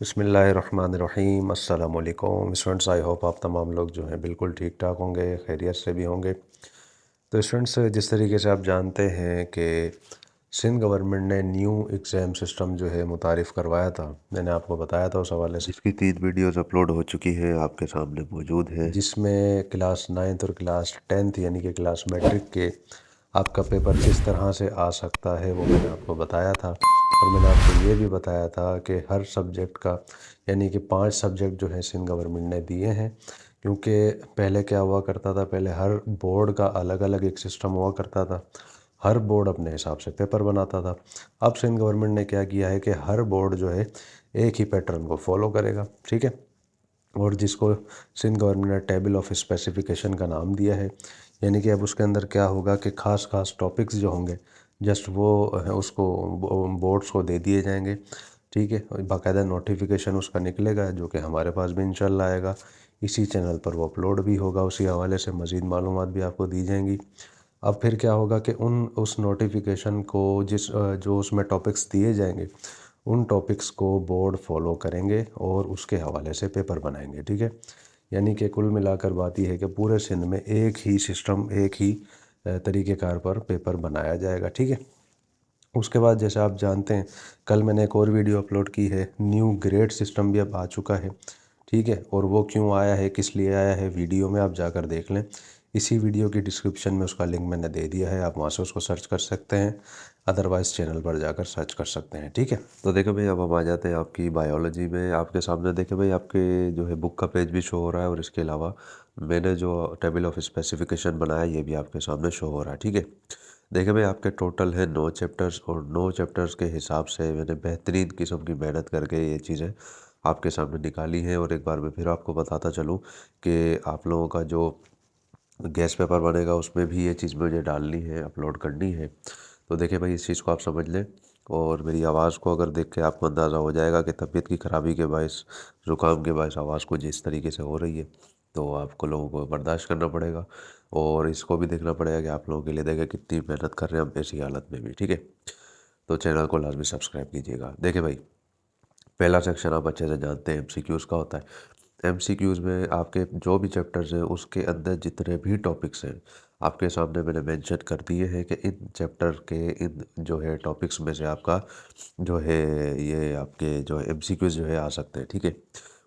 बिस्मिल्लाहिर्रहमानिर्रहीम अस्सलाम वालेकुम स्टूडेंट्स। आई होप आप तमाम लोग जो हैं बिल्कुल ठीक ठाक होंगे, खैरियत से भी होंगे। तो स्टूडेंट्स, जिस तरीके से आप जानते हैं कि सिंध गवर्नमेंट ने न्यू एग्ज़ाम सिस्टम जो है मुतारिफ़ करवाया था, मैंने आपको बताया था उस हवाले से, जिसकी 3 वीडियोस अपलोड हो चुकी हैं, आपके सामने मौजूद है। जिसमें क्लास 9th और क्लास 10th यानी कि क्लास मैट्रिक के आपका पेपर किस तरह से आ सकता है वो मैंने आपको बताया था। और मैंने आपको ये भी बताया था कि हर सब्जेक्ट का यानी कि 5 सब्जेक्ट जो है सिंध गवर्नमेंट ने दिए हैं। क्योंकि पहले क्या हुआ करता था, पहले हर बोर्ड का अलग अलग एक सिस्टम हुआ करता था, हर बोर्ड अपने हिसाब से पेपर बनाता था। अब सिंध गवर्नमेंट ने क्या किया है कि हर बोर्ड जो है एक ही पैटर्न को फॉलो करेगा, ठीक है। और जिसको सिंध गवर्नमेंट ने टेबल ऑफ स्पेसिफिकेशन का नाम दिया है। यानी कि अब उसके अंदर क्या होगा कि ख़ास ख़ास टॉपिक्स जो होंगे जस्ट वो उसको बोर्ड्स को दे दिए जाएंगे, ठीक है। और बाकायदा नोटिफिकेशन उसका निकलेगा जो कि हमारे पास भी इंशाल्लाह आएगा। इसी चैनल पर वो अपलोड भी होगा, उसी हवाले से मज़ीद मालूमात भी आपको दी जाएंगी। अब फिर क्या होगा कि उस नोटिफिकेशन को जो उसमें टॉपिक्स दिए जाएंगे उन टॉपिक्स को बोर्ड फॉलो करेंगे और उसके हवाले से पेपर बनाएंगे, ठीक है। यानी कि कुल मिलाकर बात यह है कि पूरे सिंध में एक ही सिस्टम, एक ही तरीक़ेकार पर पेपर बनाया जाएगा, ठीक है। उसके बाद जैसे आप जानते हैं, कल मैंने एक और वीडियो अपलोड की है, न्यू ग्रेड सिस्टम भी अब आ चुका है, ठीक है। और वो क्यों आया है, किस लिए आया है, वीडियो में आप जाकर देख लें। इसी वीडियो की डिस्क्रिप्शन में उसका लिंक मैंने दे दिया है, आप वहाँ से उसको सर्च कर सकते हैं, अदरवाइज़ चैनल पर जाकर सर्च कर सकते हैं, ठीक है। तो देखो भाई, अब हम आ जाते हैं आपकी बायोलॉजी में। आपके सामने देखे भाई, आपके जो है बुक का पेज भी शो हो रहा है, और इसके अलावा मैंने जो टेबल ऑफ स्पेसिफिकेशन बनाया ये भी आपके सामने शो हो रहा है, ठीक है। देखिए भाई, आपके टोटल है 9 चैप्टर्स, और 9 चैप्टर्स के हिसाब से मैंने बेहतरीन किस्म की मेहनत करके ये चीज़ें आपके सामने निकाली हैं। और एक बार मैं फिर आपको बताता चलूँ कि आप लोगों का जो गैस पेपर बनेगा उसमें भी ये चीज़ मुझे डालनी है, अपलोड करनी है। तो देखिए भाई, इस चीज़ को आप समझ लें। और मेरी आवाज़ को अगर देख के आपको अंदाज़ा हो जाएगा कि तबीयत की ख़राबी के बायस, ज़ुकाम के बायस आवाज़ कुछ इस तरीके से हो रही है, तो आपको लोगों को बर्दाश्त करना पड़ेगा। और इसको भी देखना पड़ेगा कि आप लोगों के लिए देखें कितनी मेहनत कर रहे हैं हम ऐसी हालत में भी, ठीक है। तो चैनल को लाजमी सब्सक्राइब कीजिएगा। देखिए भाई, पहला सेक्शन आप अच्छे से जानते हैं एमसीक्यूज़ का होता है। एमसीक्यूज़ में आपके जो भी चैप्टर्स हैं उसके अंदर जितने भी टॉपिक्स हैं आपके सामने मैंने मेंशन कर दिए हैं कि इन चैप्टर के इन जो है टॉपिक्स में से आपका जो है ये आपके जो है एमसीक्यूज़ जो है आ सकते हैं, ठीक है।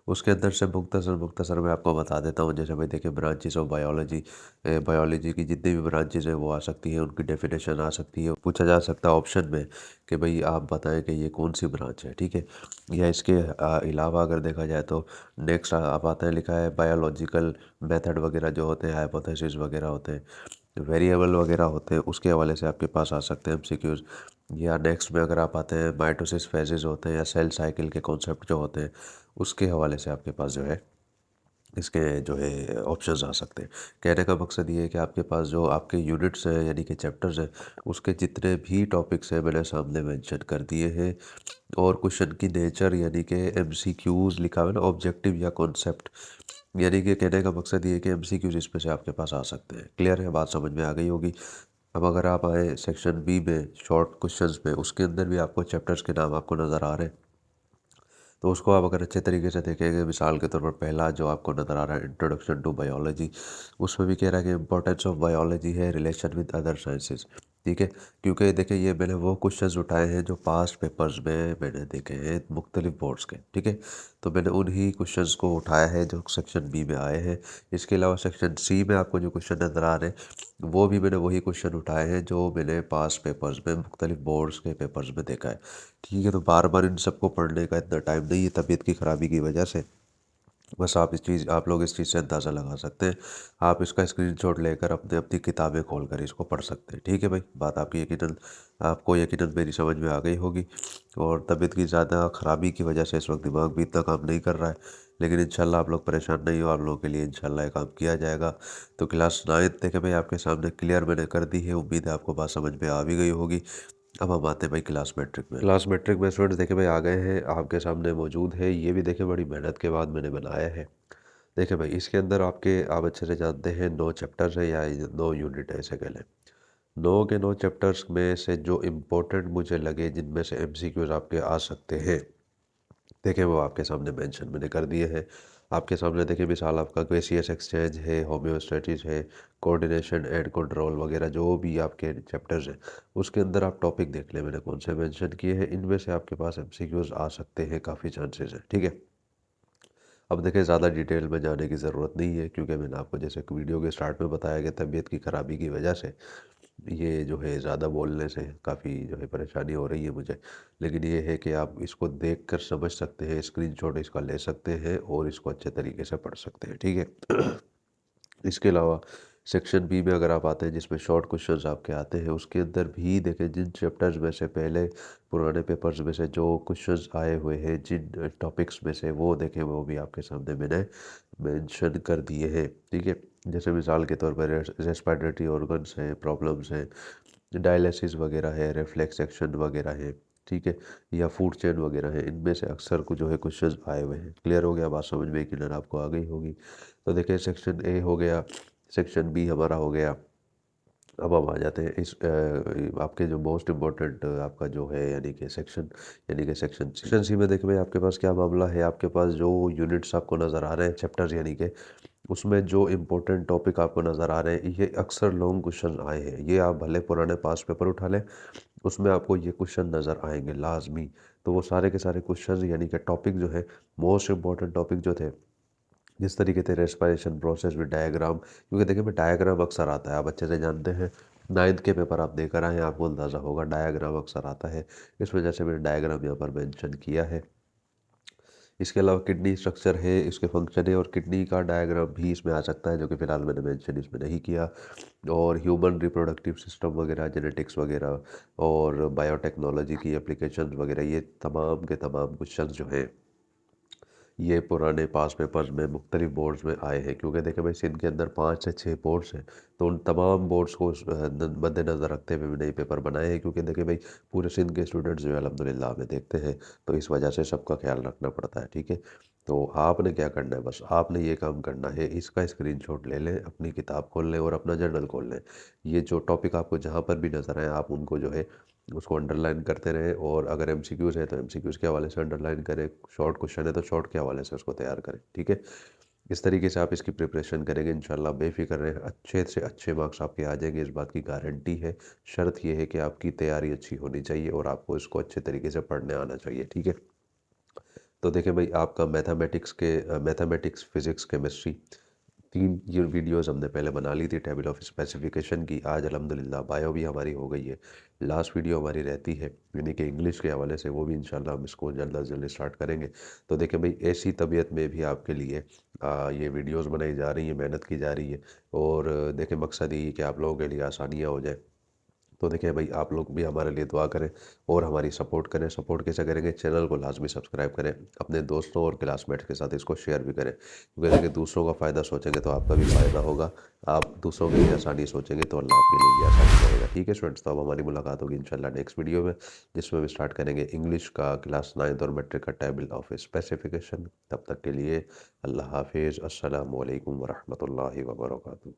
उसके अंदर से मुख्तसर मुख्तसर मैं आपको बता देता हूँ। जैसे भाई देखिए, ब्रांचेस ऑफ बायोलॉजी, बायोलॉजी की जितनी भी ब्रांचेस हैं वो आ सकती हैं, उनकी डेफिनेशन आ सकती है। पूछा जा सकता है ऑप्शन में कि भाई आप बताएं कि ये कौन सी ब्रांच है, ठीक है। या इसके अलावा अगर देखा जाए तो नेक्स्ट आप आते हैं, लिखा है बायोलॉजिकल मेथड वगैरह जो होते हैं, हाइपोथेसिस वगैरह होते हैं, वेरिएबल वगैरह होते हैं, उसके हवाले से आपके पास आ सकते हैं एमसीक्यूज़। या नेक्स्ट में अगर आप आते हैं, माइटोसिस फेजेस होते हैं या सेल साइकिल के कॉन्सेप्ट जो होते हैं, उसके हवाले से आपके पास जो है इसके जो है ऑप्शंस आ सकते हैं। कहने का मकसद ये है कि आपके पास जो आपके यूनिट्स हैं यानी कि चैप्टर्स हैं, उसके जितने भी टॉपिक्स हैं मैंने सामने मेंशन कर दिए हैं। और क्वेश्चन की नेचर यानी कि एमसीक्यूज़ लिखा हुआ है ना, ऑब्जेक्टिव या कॉन्सेप्ट, यानी कि कहने का मकसद ये है कि एमसीक्यूज़ इस पे से आपके पास आ सकते हैं। क्लियर है, बात समझ में आ गई होगी। अब अगर आप आए सेक्शन बी में, शॉर्ट क्वेश्चंस में, उसके अंदर भी आपको चैप्टर्स के नाम आपको नज़र आ रहे हैं। तो उसको आप अगर अच्छे तरीके से देखेंगे, मिसाल के तौर पर पहला जो आपको नज़र आ रहा है, इंट्रोडक्शन टू बायोलॉजी, उसमें भी कह रहा है कि इंपॉर्टेंस ऑफ बायोलॉजी है, रिलेशन विद अदर साइंसेज, ठीक है। क्योंकि देखिए, ये मैंने वो क्वेश्चंस उठाए हैं जो पास्ट पेपर्स में मैंने देखे हैं मुख्तलिफ बोर्ड्स के, ठीक है। तो मैंने उन्हीं क्वेश्चंस को उठाया है जो सेक्शन बी में आए हैं। इसके अलावा सेक्शन सी में आपको जो क्वेश्चन नज़र आ रहे हैं वो भी मैंने वही क्वेश्चन उठाए हैं जो मैंने पास्ट पेपर्स में मुख्तलिफ बोर्ड्स के पेपर्स में देखा है, ठीक है। तो बार बार इन सबको पढ़ने का इतना टाइम नहीं है तबीयत की ख़राबी की वजह से। बस आप लोग इस चीज़ से अंदाज़ा लगा सकते हैं। आप इसका स्क्रीनशॉट लेकर अपने अपनी किताबें खोल कर इसको पढ़ सकते हैं, ठीक है भाई। बात आपको यकीनन मेरी समझ में आ गई होगी। और तबीयत की ज़्यादा ख़राबी की वजह से इस वक्त दिमाग भी इतना काम नहीं कर रहा है, लेकिन इंशाल्लाह आप लोग परेशान नहीं हो, आप लोगों के लिए इंशाल्लाह ये काम किया जाएगा। तो क्लास 9 देखे भाई, आपके सामने क्लियर मैंने कर दी है, उम्मीद है आपको बात समझ में आ भी गई होगी। अब हम आते हैं भाई क्लास मैट्रिक में। क्लास मैट्रिक में स्टूडेंट्स देखे भाई आ गए हैं, आपके सामने मौजूद है। ये भी देखे बड़ी मेहनत के बाद मैंने बनाया है। देखिए भाई, इसके अंदर आप अच्छे से जानते हैं 9 चैप्टर्स है या 9 यूनिट है, इसे कह लें। 9 के 9 चैप्टर्स में से जो इम्पोर्टेंट मुझे लगे, जिनमें से एमसीक्यूज आपके आ सकते हैं, देखिए वो आपके सामने मेंशन मैंने कर दिए हैं। आपके सामने देखिए मिसाल आपका गैसियस एक्सचेंज है, होम्योस्टैटिस है, कोऑर्डिनेशन एंड कंट्रोल वगैरह जो भी आपके चैप्टर्स हैं, उसके अंदर आप टॉपिक देख लें मैंने कौन से मेंशन किए हैं। इनमें से आपके पास एमसीक्यूज आ सकते हैं, काफ़ी चांसेस हैं, ठीक है। अब देखिए ज़्यादा डिटेल में जाने की ज़रूरत नहीं है, क्योंकि मैंने आपको जैसे कि वीडियो के स्टार्ट में बताया कि तबीयत की ख़राबी की वजह से ये जो है ज़्यादा बोलने से काफ़ी जो है परेशानी हो रही है मुझे। लेकिन ये है कि आप इसको देख कर समझ सकते हैं, स्क्रीनशॉट इसका ले सकते हैं और इसको अच्छे तरीके से पढ़ सकते हैं, ठीक है। इसके अलावा सेक्शन बी में अगर आप आते हैं जिसमें शॉर्ट क्वेश्चंस आपके आते हैं, उसके अंदर भी देखें जिन चैप्टर्स में से पहले पुराने पेपर्स में से जो क्वेश्चंस आए हुए हैं, जिन टॉपिक्स में से वो देखें, वो भी आपके सामने मैंने मेंशन कर दिए हैं, ठीक है। जैसे मिसाल के तौर पर रेस्पिरेटरी ऑर्गन्स हैं, प्रॉब्लम्स हैं, डायलिसिस वगैरह है, रिफ्लेक्स एक्शन वगैरह है, ठीक है, या फूड चेन वगैरह है। इनमें से अक्सर कुछ जो है क्वेश्चंस आए हुए हैं। क्लियर हो गया बात, समझ में क्लियर आपको आ गई होगी। तो देखिए सेक्शन ए हो गया, सेक्शन बी हमारा हो गया। अब हम आ जाते हैं इस आपके जो मोस्ट इम्पोर्टेंट आपका जो है यानी कि सेक्शन, यानी कि सेक्शन सी में देखिए भाई आपके पास क्या मामला है। आपके पास जो यूनिट्स आपको नज़र आ रहे हैं, चैप्टर्स यानी कि उसमें जो इम्पोर्टेंट टॉपिक आपको नज़र आ रहे हैं, ये अक्सर लॉन्ग क्वेश्चन आए हैं। ये आप भले पुराने पास पेपर उठा लें, उसमें आपको ये क्वेश्चन नज़र आएंगे लाजमी। तो वो सारे के सारे क्वेश्चन यानी कि टॉपिक जो है, मोस्ट इम्पोर्टेंट टॉपिक जो थे, जिस तरीके से रेस्पिरेशन प्रोसेस विद डायग्राम, क्योंकि देखिए मैं डायग्राम अक्सर आता है, आप अच्छे से जानते हैं, नाइन्थ के पेपर आप देकर आए हैं, आपको अंदाज़ा होगा डायग्राम अक्सर आता है। इस वजह से मैंने डायग्राम यहाँ पर मेंशन किया है। इसके अलावा किडनी स्ट्रक्चर है, इसके फंक्शन है, और किडनी का डायग्राम भी इसमें आ सकता है, जो कि फ़िलहाल मैंने मेंशन इसमें नहीं किया। और ह्यूमन रिप्रोडक्टिव सिस्टम वगैरह, जेनेटिक्स वगैरह और बायोटेक्नोलॉजी की एप्लीकेशन वगैरह, ये तमाम के तमाम क्वेश्चन जो हैं, ये पुराने पास पेपर्स में मुख्तलिफ बोर्ड्स में आए हैं। क्योंकि देखिए भाई सिंध के अंदर 5 से 6 बोर्ड्स हैं, तो उन तमाम बोर्ड्स को मद्देनज़र रखते हुए मैंने ये पेपर बनाए हैं। क्योंकि देखिए भाई पूरे सिंध के स्टूडेंट्स जो है अल्हम्दुलिल्लाह हमें देखते हैं, तो इस वजह से सबका ख्याल रखना पड़ता है, ठीक है। तो आपने क्या करना है, बस आपने ये काम करना है, इसका स्क्रीनशॉट ले लें, अपनी किताब खोल लें और अपना जर्नल खोल लें। ये जो टॉपिक आपको जहाँ पर भी नज़र आए, आप उनको जो है उसको अंडरलाइन करते रहें। और अगर एमसीक्यूज़ है तो एमसीक्यूज़ के हवाले से अंडरलाइन करें, शॉर्ट क्वेश्चन है तो शॉर्ट के हवाले से उसको तैयार करें, ठीक है। इस तरीके से आप इसकी प्रिपरेशन करेंगे, इंशाल्लाह बेफिक्र रहें, अच्छे से अच्छे मार्क्स आपके आ जाएंगे, इस बात की गारंटी है। शर्त यह है कि आपकी तैयारी अच्छी होनी चाहिए और आपको इसको अच्छे तरीके से पढ़ने आना चाहिए, ठीक है। तो देखिए भाई आपका मैथमेटिक्स, फिज़िक्स, केमिस्ट्री, 3 ये वीडियोज़ हमने पहले बना ली थी टेबल ऑफ स्पेसिफिकेशन की। आज अल्हम्दुलिल्लाह बायो भी हमारी हो गई है। लास्ट वीडियो हमारी रहती है यानी कि इंग्लिश के हवाले से, वो भी इंशाल्लाह हम इसको जल्द अज जल्द स्टार्ट करेंगे। तो देखिए भाई ऐसी तबीयत में भी आपके लिए ये वीडियोज़ बनाई जा रही हैं, मेहनत की जा रही है। और देखिए मकसद यही है कि आप लोगों के लिए आसानियाँ हो जाए। तो देखिए भाई आप लोग भी हमारे लिए दुआ करें और हमारी सपोर्ट करें। सपोर्ट कैसे करेंगे, चैनल को लाजमी सब्सक्राइब करें, अपने दोस्तों और क्लासमेट्स के साथ इसको शेयर भी करें। क्योंकि देखिए दूसरों का फ़ायदा सोचेंगे तो आपका भी फ़ायदा होगा। आप दूसरों के लिए आसानी सोचेंगे तो अल्लाह आपके लिए भी आसानी करेगा, ठीक है स्टूडेंट्स। तो अब हमारी मुलाकात होगी इंशाल्लाह नेक्स्ट वीडियो में, जिसमें हम स्टार्ट करेंगे इंग्लिश का क्लास 9 और मैट्रिक का टेबल ऑफ स्पेसिफिकेशन। तब तक के लिए अल्लाह हाफिज़, अस्सलामु अलैकुम वरहमतुल्लाहि वबरकातुहू।